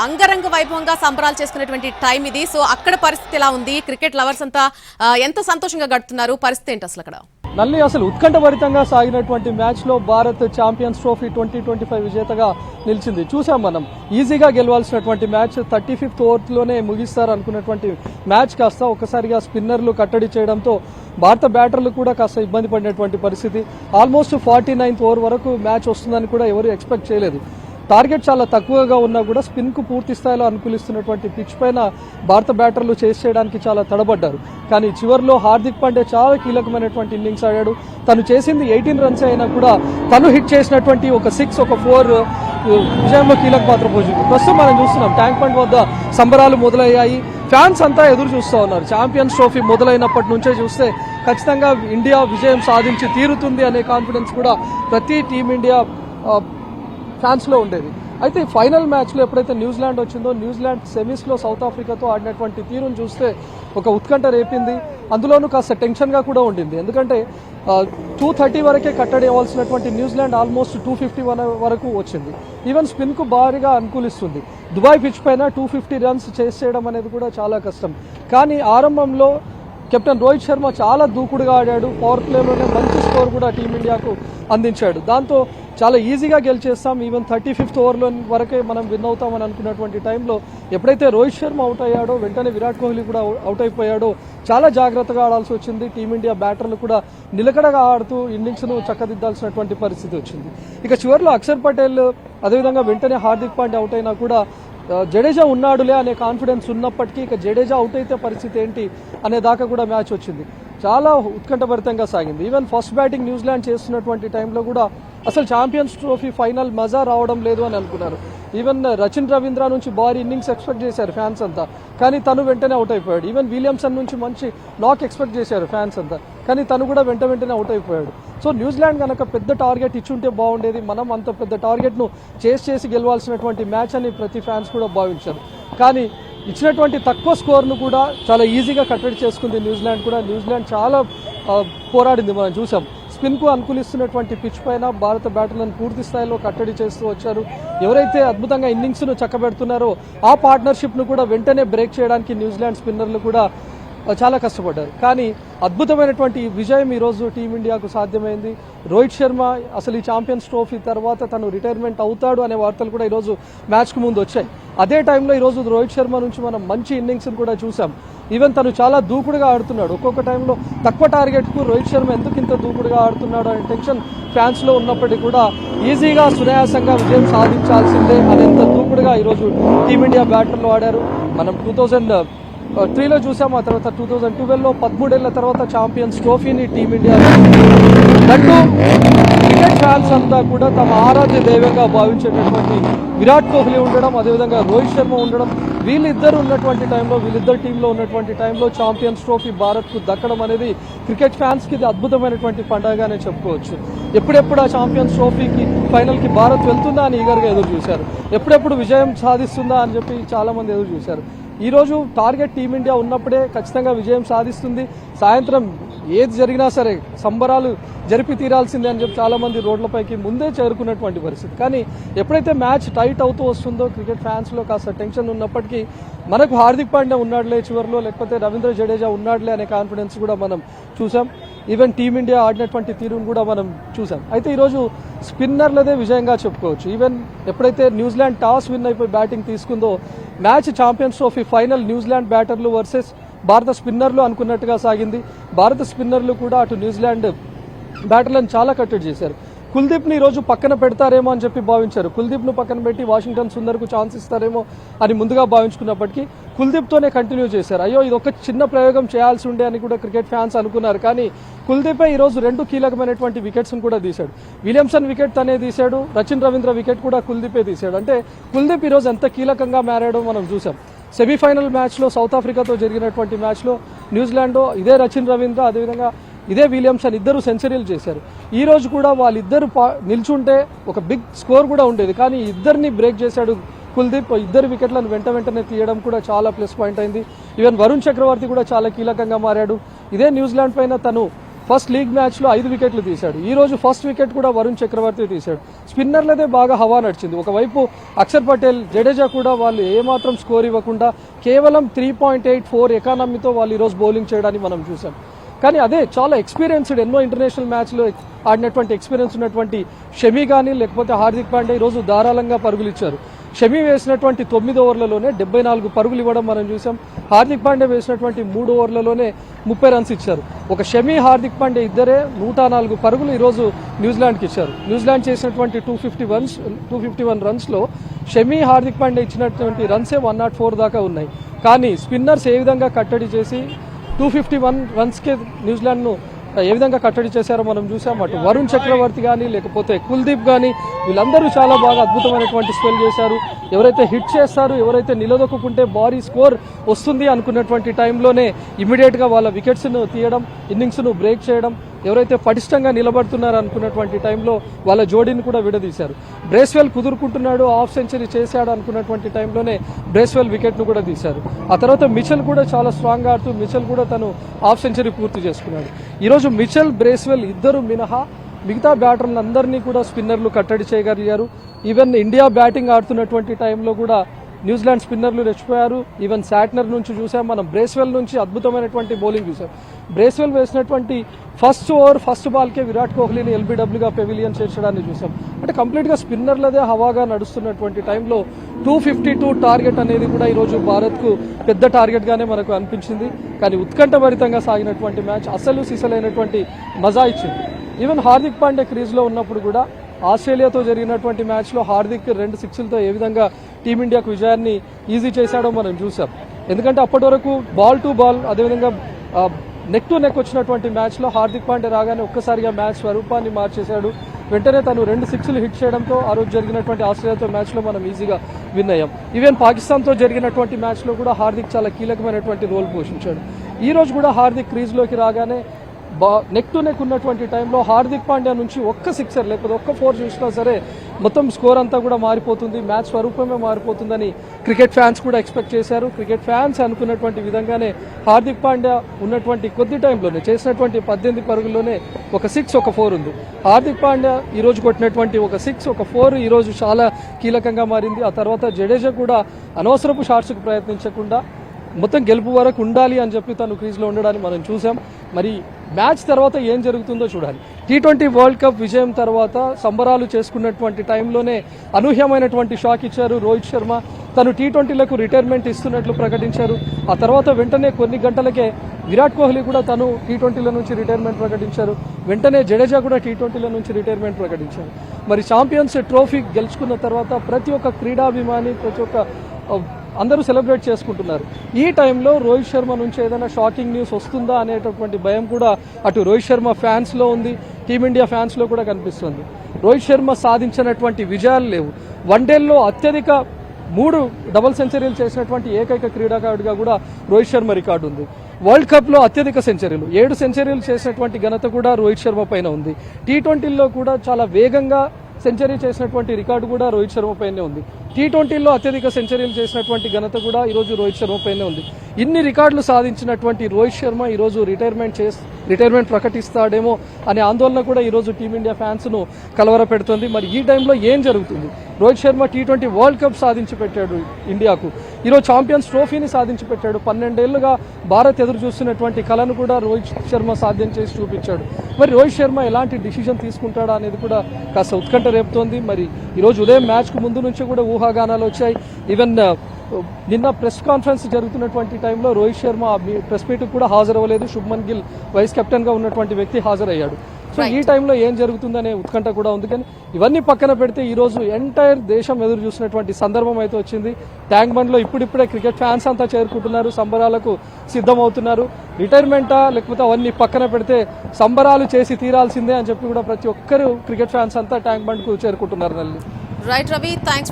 అంగరంగ వైభవంగా సంబరాలు చేసుకునేటువంటి టైం ఇది. సో అక్కడ పరిస్థితి ఎలా ఉంది? క్రికెట్ లవర్స్ అంతా ఎంత సంతోషంగా గడుపుతున్నారు? పరిస్థితి ఏంటి అసలు అక్కడ? నల్లి అసలు ఉత్కంఠభరితంగా సాగినటువంటి మ్యాచ్లో భారత్ ఛాంపియన్స్ ట్రోఫీ 2025 విజేతగా నిలిచింది. చూసాం మనం ఈజీగా గెలవాల్సినటువంటి మ్యాచ్ 35th ఓవర్లోనే ముగిస్తారు అనుకున్నటువంటి మ్యాచ్ కాస్త ఒక్కసారిగా స్పిన్నర్లు కట్టడి చేయడంతో భారత బ్యాటర్లు కూడా కాస్త ఇబ్బంది పడినటువంటి పరిస్థితి. ఆల్మోస్ట్ 49th ఓవర్ వరకు మ్యాచ్ వస్తుందని కూడా ఎవరు ఎక్స్పెక్ట్ చేయలేదు. టార్గెట్ చాలా తక్కువగా ఉన్నా కూడా స్పిన్కు పూర్తి స్థాయిలో అనుకూలిస్తున్నటువంటి పిచ్ పైన భారత బ్యాటర్లు చేస్ చేయడానికి చాలా తడబడ్డారు. కానీ చివరిలో హార్దిక్ పాండ్యా చాలా కీలకమైనటువంటి ఇన్నింగ్స్ ఆడాడు. తను చేసింది 18 రన్స్ అయినా కూడా తను హిట్ చేసినటువంటి ఒక 6 ఒక 4 విజయంలో కీలక పాత్ర పోషించింది. ప్రస్తుతం మనం చూస్తున్నాం ట్యాంక్ బండ్ వద్ద సంబరాలు మొదలయ్యాయి. ఫ్యాన్స్ అంతా ఎదురు చూస్తూ ఉన్నారు. ఛాంపియన్స్ ట్రోఫీ మొదలైనప్పటి నుంచే చూస్తే ఖచ్చితంగా ఇండియా విజయం సాధించి తీరుతుంది అనే కాన్ఫిడెన్స్ కూడా ప్రతి టీమిండియా ఫ్యాన్స్లో ఉండేది. అయితే ఫైనల్ మ్యాచ్లో ఎప్పుడైతే న్యూజిలాండ్ వచ్చిందో న్యూజిలాండ్ సెమీస్లో సౌత్ ఆఫ్రికాతో ఆడినటువంటి తీరును చూస్తే ఒక ఉత్కంఠ రేపింది. అందులోనూ కాస్త టెన్షన్గా కూడా ఉండింది. ఎందుకంటే 230 వరకే కట్టడి అవ్వాల్సినటువంటి న్యూజిలాండ్ ఆల్మోస్ట్ 250 వరకు వచ్చింది. ఈవెన్ స్పిన్కు భారీగా అనుకూలిస్తుంది. దుబాయ్ పిచ్ పైన 250 రన్స్ చేస్ చేయడం అనేది కూడా చాలా కష్టం. కానీ ఆరంభంలో కెప్టెన్ రోహిత్ శర్మ చాలా దూకుడుగా ఆడాడు. పవర్ ప్లేలోనే మంచి స్కోర్ కూడా టీమిండియాకు అందించాడు. దాంతో చాలా ఈజీగా గెలిచేస్తాం, ఈవెన్ 35th ఓవర్లో వరకే మనం విన్ అవుతామని అనుకున్నటువంటి టైంలో ఎప్పుడైతే రోహిత్ శర్మ అవుట్ అయ్యాడో వెంటనే విరాట్ కోహ్లీ కూడా అవుట్ అయిపోయాడో చాలా జాగ్రత్తగా ఆడాల్సి వచ్చింది. టీమిండియా బ్యాటర్లు కూడా నిలకడగా ఆడుతూ ఇన్నింగ్స్ను చక్కదిద్దాల్సినటువంటి పరిస్థితి వచ్చింది. ఇక చివరిలో అక్షర్ పటేల్ అదేవిధంగా వెంటనే హార్దిక్ పాండ్యా అవుట్ అయినా కూడా జడేజా ఉన్నాడులే అనే కాన్ఫిడెన్స్ ఉన్నప్పటికీ ఇక జడేజా అవుట్ అయితే పరిస్థితి ఏంటి అనే దాకా కూడా మ్యాచ్ వచ్చింది. చాలా ఉత్కంఠభరితంగా సాగింది. ఈవెన్ ఫస్ట్ బ్యాటింగ్ న్యూజిలాండ్ చేస్తున్నటువంటి టైంలో కూడా అసలు ఛాంపియన్స్ ట్రోఫీ ఫైనల్ మజా రావడం లేదు అని అనుకున్నారు. ఈవెన్ రచిన్ రవీంద్ర నుంచి భారీ ఇన్నింగ్స్ ఎక్స్పెక్ట్ చేశారు ఫ్యాన్స్ అంతా, కానీ తను వెంటనే అవుట్ అయిపోయాడు. ఈవెన్ విలియమ్సన్ నుంచి మంచి నాక్ ఎక్స్పెక్ట్ చేశారు ఫ్యాన్స్ అంతా, కానీ తను కూడా వెంటనే అవుట్ అయిపోయాడు. సో న్యూజిలాండ్ కనుక పెద్ద టార్గెట్ ఇచ్చుంటే బాగుండేది. మనం అంత పెద్ద టార్గెట్ను చేసి గెలవాల్సినటువంటి మ్యాచ్ అని ప్రతి ఫ్యాన్స్ కూడా భావించారు. కానీ ఇచ్చినటువంటి తక్కువ స్కోర్ను కూడా చాలా ఈజీగా కట్టడి చేసుకుంది న్యూజిలాండ్ కూడా. న్యూజిలాండ్ చాలా పోరాడింది, మనం చూసాం. స్పిన్కు అనుకూలిస్తున్నటువంటి పిచ్ పైన భారత బ్యాటర్లను పూర్తి స్థాయిలో కట్టడి చేస్తూ వచ్చారు. ఎవరైతే అద్భుతంగా ఇన్నింగ్స్ను చక్కబెడుతున్నారో ఆ పార్ట్నర్షిప్ను కూడా వెంటనే బ్రేక్ చేయడానికి న్యూజిలాండ్ స్పిన్నర్లు కూడా చాలా కష్టపడ్డారు. కానీ అద్భుతమైనటువంటి విజయం ఈరోజు టీమిండియాకు సాధ్యమైంది. రోహిత్ శర్మ అసలు ఈ ఛాంపియన్స్ ట్రోఫీ తర్వాత తను రిటైర్మెంట్ అవుతాడు అనే వార్తలు కూడా ఈరోజు మ్యాచ్కు ముందు వచ్చాయి. అదే టైంలో ఈరోజు రోహిత్ శర్మ నుంచి మనం మంచి ఇన్నింగ్స్ని కూడా చూసాం. ఈవెన్ తను చాలా దూకుడుగా ఆడుతున్నాడు. ఒక్కొక్క టైంలో తక్కువ టార్గెట్కు రోహిత్ శర్మ ఎందుకు ఇంత దూకుడుగా ఆడుతున్నాడు అనే టెన్షన్ ఫ్యాన్స్లో ఉన్నప్పటికీ కూడా ఈజీగా సునాయాసంగా విజయం సాధించాల్సిందే అనేంత దూకుడుగా ఈరోజు టీమిండియా బ్యాటర్లు ఆడారు. మనం 2003లో చూసాం. ఆ తర్వాత 2012లో 13 ఏళ్ల తర్వాత ఛాంపియన్స్ ట్రోఫీని టీమిండియా దట్టు క్రికెట్ ఫ్యాన్స్ అంతా కూడా తమ ఆరాధ్య దైవంగా భావించేటటువంటి విరాట్ కోహ్లీ ఉండడం, అదేవిధంగా రోహిత్ శర్మ ఉండడం, వీళ్ళిద్దరు ఉన్నటువంటి టైంలో వీళ్ళిద్దరు టీంలో ఉన్నటువంటి టైంలో ఛాంపియన్స్ ట్రోఫీ భారత్కు దక్కడం అనేది క్రికెట్ ఫ్యాన్స్కి ఇది అద్భుతమైనటువంటి పండుగగానే చెప్పుకోవచ్చు. ఎప్పుడెప్పుడు ఆ ఛాంపియన్స్ ట్రోఫీకి ఫైనల్కి భారత్ వెళ్తుందా అని ఈగర్గా ఎదురు చూశారు. ఎప్పుడెప్పుడు విజయం సాధిస్తుందా అని చెప్పి చాలామంది ఎదురు చూశారు. ఈరోజు టార్గెట్ టీమిండియా ఉన్నప్పుడే ఖచ్చితంగా విజయం సాధిస్తుంది. సాయంత్రం ఏది జరిగినా సరే సంబరాలు జరిపి తీరాల్సిందే అని చెప్పి చాలామంది రోడ్లపైకి ముందే చేరుకున్నటువంటి పరిస్థితి. కానీ ఎప్పుడైతే మ్యాచ్ టైట్ అవుతూ వస్తుందో క్రికెట్ ఫ్యాన్స్లో కాస్త టెన్షన్ ఉన్నప్పటికీ మనకు హార్దిక్ పాండ్యా ఉన్నాడులే చివరిలో, లేకపోతే రవీంద్ర జడేజా ఉన్నాడులే అనే కాన్ఫిడెన్స్ కూడా మనం చూసాం. ఈవెన్ టీమిండియా ఆడినటువంటి తీరును కూడా మనం చూసాం. అయితే ఈరోజు స్పిన్నర్లదే విజయంగా చెప్పుకోవచ్చు. ఈవెన్ ఎప్పుడైతే న్యూజిలాండ్ టాస్ విన్ అయిపోయి బ్యాటింగ్ తీసుకుందో match champions trophy final New Zealand బ్యాటర్లు వర్సెస్ భారత స్పిన్నర్లు అనుకున్నట్టుగా సాగింది. భారత స్పిన్నర్లు కూడా అటు న్యూజిలాండ్ బ్యాటర్లను చాలా కట్టడి చేశారు. కుల్దీప్ని ఈరోజు పక్కన పెడతారేమో అని చెప్పి భావించారు. కుల్దీప్ను పక్కన పెట్టి వాషింగ్టన్ సుందర్కు ఛాన్స్ ఇస్తారేమో అని ముందుగా భావించుకున్నప్పటికీ కుల్దీప్తోనే కంటిన్యూ చేశారు. అయ్యో ఇది ఒక చిన్న ప్రయోగం చేయాల్సి ఉండే అని కూడా క్రికెట్ ఫ్యాన్స్ అనుకున్నారు. కానీ కుల్దీపే ఈరోజు 2 కీలకమైనటువంటి వికెట్స్ను కూడా తీశాడు. విలియమ్సన్ వికెట్ తనే తీశాడు, రచిన్ రవీంద్ర వికెట్ కూడా కుల్దీపే తీశాడు. అంటే కుల్దీప్ ఈరోజు ఎంత కీలకంగా మారాడో మనం చూసాం. సెమీఫైనల్ మ్యాచ్లో సౌత్ ఆఫ్రికాతో జరిగినటువంటి మ్యాచ్లో న్యూజిలాండ్ ఇదే రచిన్ రవీంద్ర అదేవిధంగా ఇదే విలియమ్సన్ ఇద్దరు సెంచరీలు చేశారు. ఈ రోజు కూడా వాళ్ళిద్దరు నిల్చుంటే ఒక బిగ్ స్కోర్ కూడా ఉండేది. కానీ ఇద్దరిని బ్రేక్ చేశాడు కుల్దీప్. ఇద్దరు వికెట్లను వెంటనే తీయడం కూడా చాలా ప్లస్ పాయింట్ అయింది. ఈవెన్ వరుణ్ చక్రవర్తి కూడా చాలా కీలకంగా మారాడు. ఇదే న్యూజిలాండ్ పైన తను ఫస్ట్ లీగ్ మ్యాచ్లో 5 వికెట్లు తీశాడు. ఈ రోజు ఫస్ట్ వికెట్ కూడా వరుణ్ చక్రవర్తి తీశాడు. స్పిన్నర్లదే బాగా హవా నడిచింది. ఒకవైపు అక్షర్ పటేల్, జడేజా కూడా వాళ్ళు ఏమాత్రం స్కోర్ ఇవ్వకుండా కేవలం 3.84 ఎకానమీతో వాళ్ళు ఈరోజు బౌలింగ్ చేయడానికి మనం చూసాం. కానీ అదే చాలా ఎక్స్పీరియన్స్డ్, ఎన్నో ఇంటర్నేషనల్ మ్యాచ్లో ఆడినటువంటి ఎక్స్పీరియన్స్ ఉన్నటువంటి షమి కానీ లేకపోతే హార్దిక్ పాండ్యా ఈరోజు ధారాళంగా పరుగులు ఇచ్చారు. షమి వేసినటువంటి 9 ఓవర్లలోనే 74 పరుగులు ఇవ్వడం మనం చూసాం. హార్దిక్ పాండ్యా వేసినటువంటి 3 ఓవర్లలోనే 30 రన్స్ ఇచ్చారు. ఒక షమి, హార్దిక్ పాండ్యా ఇద్దరే 104 పరుగులు ఈరోజు న్యూజిలాండ్కి ఇచ్చారు. న్యూజిలాండ్ చేసినటువంటి 251 రన్స్లో షమి, హార్దిక్ పాండ్యా ఇచ్చినటువంటి రన్సే 104 దాకా ఉన్నాయి. కానీ స్పిన్నర్స్ ఏ విధంగా కట్టడి చేసి 251 రన్స్కే న్యూజిలాండ్ను ఏ విధంగా కట్టడి చేశారో మనం చూసాం. అటు వరుణ్ చక్రవర్తి కానీ లేకపోతే కుల్దీప్ కానీ వీళ్ళందరూ చాలా బాగా అద్భుతమైనటువంటి స్పెల్ చేశారు. ఎవరైతే హిట్ చేస్తారు, ఎవరైతే నిలదొక్కుంటే భారీ స్కోర్ వస్తుంది అనుకున్నటువంటి టైంలోనే ఇమీడియట్గా వాళ్ళ వికెట్స్ను తీయడం, ఇన్నింగ్స్ను బ్రేక్ చేయడం, ఎవరైతే పటిష్టంగా నిలబడుతున్నారు అనుకున్నటువంటి టైంలో వాళ్ళ జోడీని కూడా విడదీశారు. బ్రేస్వెల్ కుదురుకుంటున్నాడు, హాఫ్ సెంచరీ చేశాడు అనుకున్నటువంటి టైంలోనే బ్రేస్వెల్ వికెట్ను కూడా తీశారు. ఆ తర్వాత మిచెల్ కూడా చాలా స్ట్రాంగ్ ఆడుతూ మిచెల్ కూడా తను హాఫ్ సెంచరీ పూర్తి చేసుకున్నాడు. ఈరోజు మిచెల్, బ్రేస్వెల్ ఇద్దరు మినహా మిగతా బ్యాటర్లందరినీ కూడా స్పిన్నర్లు కట్టడి చేయగలిగారు. ఈవెన్ ఇండియా బ్యాటింగ్ ఆడుతున్నటువంటి టైంలో కూడా న్యూజిలాండ్ స్పిన్నర్లు రెచ్చిపోయారు. ఈవెన్ శాట్నర్ నుంచి చూసాం మనం, బ్రేస్వెల్ నుంచి అద్భుతమైనటువంటి బౌలింగ్ చూసాం. బ్రేస్వెల్ వేసినటువంటి ఫస్ట్ ఓవర్ ఫస్ట్ బాల్కే విరాట్ కోహ్లీని ఎల్బీడబ్ల్యూగా పెవిలియన్ చేర్చడాన్ని చూసాం. అంటే కంప్లీట్గా స్పిన్నర్లదే హవాగా నడుస్తున్నటువంటి టైంలో 252 టార్గెట్ అనేది కూడా ఈరోజు భారత్కు పెద్ద టార్గెట్గానే మనకు అనిపించింది. కానీ ఉత్కంఠభరితంగా సాగినటువంటి మ్యాచ్ అసలు సిసలైనటువంటి మజా ఇచ్చింది. ఈవెన్ హార్దిక్ పాండ్యా క్రీజ్లో ఉన్నప్పుడు కూడా ఆస్ట్రేలియాతో జరిగినటువంటి మ్యాచ్లో హార్దిక్ 2 సిక్స్లతో ఏ విధంగా టీమిండియాకు విజయాన్ని ఈజీ చేశాడో మనం చూసాం. ఎందుకంటే అప్పటి వరకు బాల్ టు బాల్, అదేవిధంగా నెక్ టు నెక్ వచ్చినటువంటి మ్యాచ్లో హార్దిక్ పాండ్యా రాగానే ఒక్కసారిగా మ్యాచ్ స్వరూపాన్ని మార్చేశాడు. వెంటనే తను 2 సిక్స్లు హిట్ చేయడంతో ఆ రోజు జరిగినటువంటి ఆస్ట్రేలియాతో మ్యాచ్లో మనం ఈజీగా విన్ అయ్యాం. ఈవెన్ పాకిస్తాన్తో జరిగినటువంటి మ్యాచ్లో కూడా హార్దిక్ చాలా కీలకమైనటువంటి రోల్ పోషించాడు. ఈ రోజు కూడా హార్దిక్ క్రీజ్లోకి రాగానే నెక్ టు నెక్ ఉన్నటువంటి టైంలో హార్దిక్ పాండ్యా నుంచి ఒక్క సిక్సర్ లేకపోతే ఒక్క 4 చూసినా సరే మొత్తం స్కోర్ అంతా కూడా మారిపోతుంది, మ్యాచ్ స్వరూపమే మారిపోతుందని క్రికెట్ ఫ్యాన్స్ కూడా ఎక్స్పెక్ట్ చేశారు. క్రికెట్ ఫ్యాన్స్ అనుకున్నటువంటి విధంగానే హార్దిక్ పాండ్యా ఉన్నటువంటి కొద్ది టైంలోనే చేసినటువంటి 18 పరుగుల్లోనే ఒక 6 ఒక 4 ఉంది. హార్దిక్ పాండ్యా ఈరోజు కొట్టినటువంటి ఒక 6 ఒక 4 ఈరోజు చాలా కీలకంగా మారింది. ఆ తర్వాత జడేజా కూడా అనవసరపు షాట్స్కు ప్రయత్నించకుండా మొత్తం గెలుపు వరకు ఉండాలి అని చెప్పి తను క్రీజ్లో ఉండడాన్ని మనం చూసాం. మరి మ్యాచ్ తర్వాత ఏం జరుగుతుందో చూడాలి. T20 వరల్డ్ కప్ విజయం తర్వాత సంబరాలు చేసుకున్నటువంటి టైంలోనే అనూహ్యమైనటువంటి షాక్ ఇచ్చారు రోహిత్ శర్మ. తను T20లకు రిటైర్మెంట్ ఇస్తున్నట్లు ప్రకటించారు. ఆ తర్వాత వెంటనే కొన్ని గంటలకే విరాట్ కోహ్లీ కూడా తను T20ల నుంచి రిటైర్మెంట్ ప్రకటించారు. వెంటనే జడేజా కూడా T20ల నుంచి రిటైర్మెంట్ ప్రకటించారు. మరి ఛాంపియన్స్ ట్రోఫీ గెలుచుకున్న తర్వాత ప్రతి ఒక్క క్రీడాభిమాని, ప్రతి ఒక్క అందరూ సెలబ్రేట్ చేసుకుంటున్నారు. ఈ టైంలో రోహిత్ శర్మ నుంచి ఏదైనా షాకింగ్ న్యూస్ వస్తుందా అనేటటువంటి భయం కూడా అటు రోహిత్ శర్మ ఫ్యాన్స్లో ఉంది, టీమిండియా ఫ్యాన్స్లో కూడా కనిపిస్తుంది. రోహిత్ శర్మ సాధించినటువంటి విజయాలు లేవు. వన్డేల్లో అత్యధిక 3 డబుల్ సెంచరీలు చేసినటువంటి ఏకైక క్రీడాకారుడిగా కూడా రోహిత్ శర్మ రికార్డు ఉంది. వరల్డ్ కప్లో అత్యధిక సెంచరీలు 7 సెంచరీలు చేసినటువంటి ఘనత కూడా రోహిత్ శర్మ పైన ఉంది. T20లో కూడా చాలా వేగంగా సెంచరీ చేసినటువంటి రికార్డు కూడా రోహిత్ శర్మ పైనే ఉంది. T20లో అత్యధిక సెంచరీలు చేసినటువంటి ఘనత కూడా ఈరోజు రోహిత్ శర్మ పైనే ఉంది. ఇన్ని రికార్డులు సాధించినటువంటి రోహిత్ శర్మ ఈరోజు రిటైర్మెంట్ ప్రకటిస్తాడేమో అనే ఆందోళన కూడా ఈరోజు టీమిండియా ఫ్యాన్స్ను కలవరపెడుతుంది. మరి ఈ టైంలో ఏం జరుగుతుంది? Rohit Sharma T20 world cup సాధించి పెట్టాడు ఇండియాకు. ఈరోజు ఛాంపియన్స్ ట్రోఫీని సాధించి పెట్టాడు. 12 ఏళ్లుగా భారత్ ఎదురు చూస్తున్నటువంటి కళను కూడా రోహిత్ శర్మ సాధ్యం చేసి చూపించాడు. మరి రోహిత్ శర్మ ఎలాంటి డిసిజన్ తీసుకుంటాడా అనేది కూడా కాస్త ఉత్కంఠ రేపుతోంది. మరి ఈరోజు ఉదయం మ్యాచ్కు ముందు నుంచి కూడా ఊహాగానాలు వచ్చాయి. ఈవెన్ నిన్న ప్రెస్ కాన్ఫరెన్స్ జరుగుతున్నటువంటి టైంలో రోహిత్ శర్మ ప్రెస్ మీట్కి కూడా హాజరవ్వలేదు. శుభ్మన్ గిల్ వైస్ కెప్టెన్గా ఉన్నటువంటి వ్యక్తి హాజరయ్యాడు. సో ఈ టైంలో ఏం జరుగుతుందనే ఉత్కంఠ కూడా ఉంది. కానీ ఇవన్నీ పక్కన పెడితే ఈరోజు ఎంటైర్ దేశం ఎదురు చూసినటువంటి సందర్భం అయితే వచ్చింది. ట్యాంక్ బండ్లో ఇప్పుడిప్పుడే క్రికెట్ ఫ్యాన్స్ అంతా చేరుకుంటున్నారు, సంబరాలకు సిద్ధమవుతున్నారు. రిటైర్మెంటా లేకపోతే అవన్నీ పక్కన పెడితే సంబరాలు చేసి తీరాల్సిందే అని చెప్పి కూడా ప్రతి ఒక్కరు క్రికెట్ ఫ్యాన్స్ అంతా ట్యాంక్ బండ్కు చేరుకుంటున్నారు. Right Ravi, thanks.